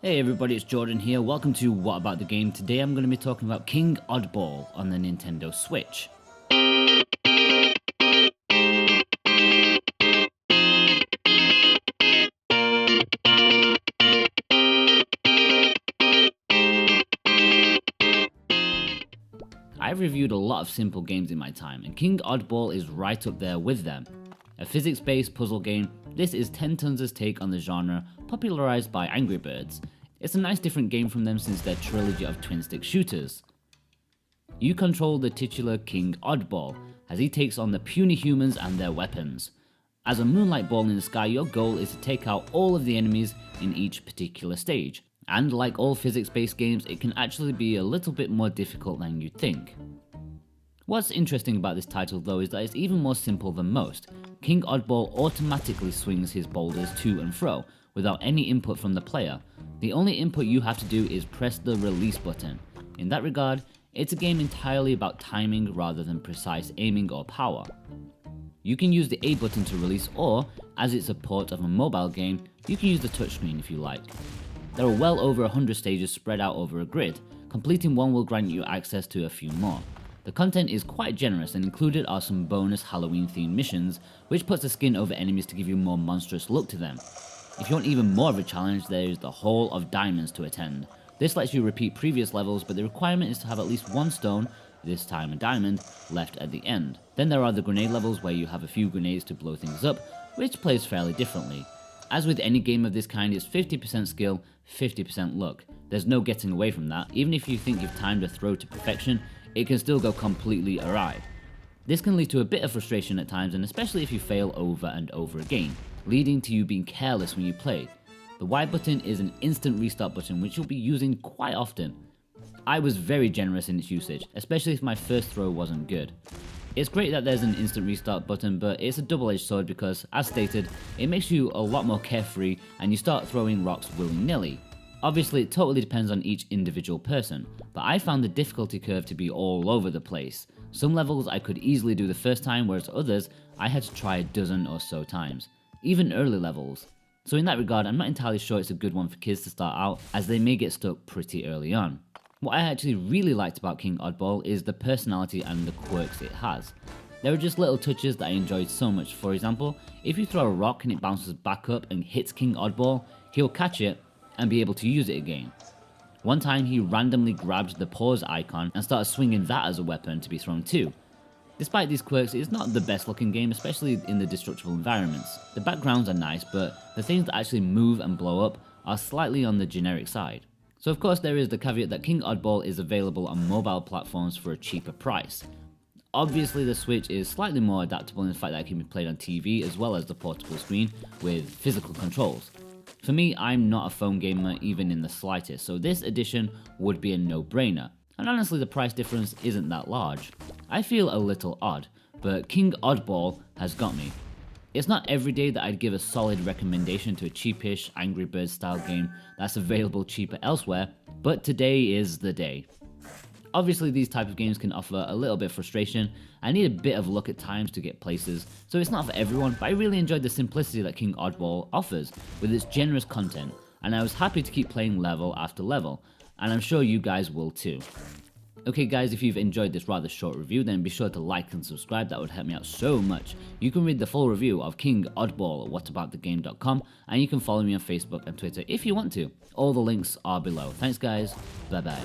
Hey everybody, it's Jordan here. Welcome to What About the Game. Today I'm going to be talking about King Oddball on the Nintendo Switch. I've reviewed a lot of simple games in my time, and King Oddball is right up there with them. A physics-based puzzle game, this is 10 Tons' take on the genre, popularized by Angry Birds. It's a nice different game from them since their trilogy of twin-stick shooters. You control the titular King Oddball, as he takes on the puny humans and their weapons. As a moonlight ball in the sky, your goal is to take out all of the enemies in each particular stage. And like all physics-based games, it can actually be a little bit more difficult than you'd think. What's interesting about this title though is that it's even more simple than most. King Oddball automatically swings his boulders to and fro, without any input from the player. The only input you have to do is press the release button. In that regard, it's a game entirely about timing rather than precise aiming or power. You can use the A button to release, or, as it's a port of a mobile game, you can use the touchscreen if you like. There are well over 100 stages spread out over a grid. Completing one will grant you access to a few more. The content is quite generous, and included are some bonus Halloween themed missions, which puts the skin over enemies to give you a more monstrous look to them. If you want even more of a challenge, there is the Hall of Diamonds to attend. This lets you repeat previous levels, but the requirement is to have at least one stone, this time a diamond, left at the end. Then there are the grenade levels where you have a few grenades to blow things up, which plays fairly differently. As with any game of this kind, it's 50% skill, 50% luck. There's no getting away from that. Even if you think you've timed a throw to perfection, it can still go completely awry. This can lead to a bit of frustration at times, and especially if you fail over and over again, leading to you being careless when you play. The Y button is an instant restart button which you'll be using quite often. I was very generous in its usage, especially if my first throw wasn't good. It's great that there's an instant restart button, but it's a double-edged sword because, as stated, it makes you a lot more carefree and you start throwing rocks willy-nilly. Obviously it totally depends on each individual person, but I found the difficulty curve to be all over the place. Some levels I could easily do the first time, whereas others I had to try a dozen or so times. Even early levels. So in that regard, I'm not entirely sure it's a good one for kids to start out, as they may get stuck pretty early on. What I actually really liked about King Oddball is the personality and the quirks it has. There are just little touches that I enjoyed so much. For example, if you throw a rock and it bounces back up and hits King Oddball, he'll catch it and be able to use it again. One time he randomly grabbed the pause icon and started swinging that as a weapon to be thrown too. Despite these quirks, it's not the best looking game, especially in the destructible environments. The backgrounds are nice, but the things that actually move and blow up are slightly on the generic side. So of course there is the caveat that King Oddball is available on mobile platforms for a cheaper price. Obviously the Switch is slightly more adaptable in the fact that it can be played on TV as well as the portable screen with physical controls. For me, I'm not a phone gamer even in the slightest, so this edition would be a no-brainer. And honestly the price difference isn't that large. I feel a little odd, but King Oddball has got me. It's not every day that I'd give a solid recommendation to a cheapish Angry Birds style game that's available cheaper elsewhere, but today is the day. Obviously these type of games can offer a little bit of frustration and need a bit of luck at times to get places, so it's not for everyone, but I really enjoyed the simplicity that King Oddball offers with its generous content, and I was happy to keep playing level after level, and I'm sure you guys will too. Okay guys, if you've enjoyed this rather short review, then be sure to like and subscribe, that would help me out so much. You can read the full review of King Oddball at whataboutthegame.com, and you can follow me on Facebook and Twitter if you want to. All the links are below. Thanks guys, bye bye.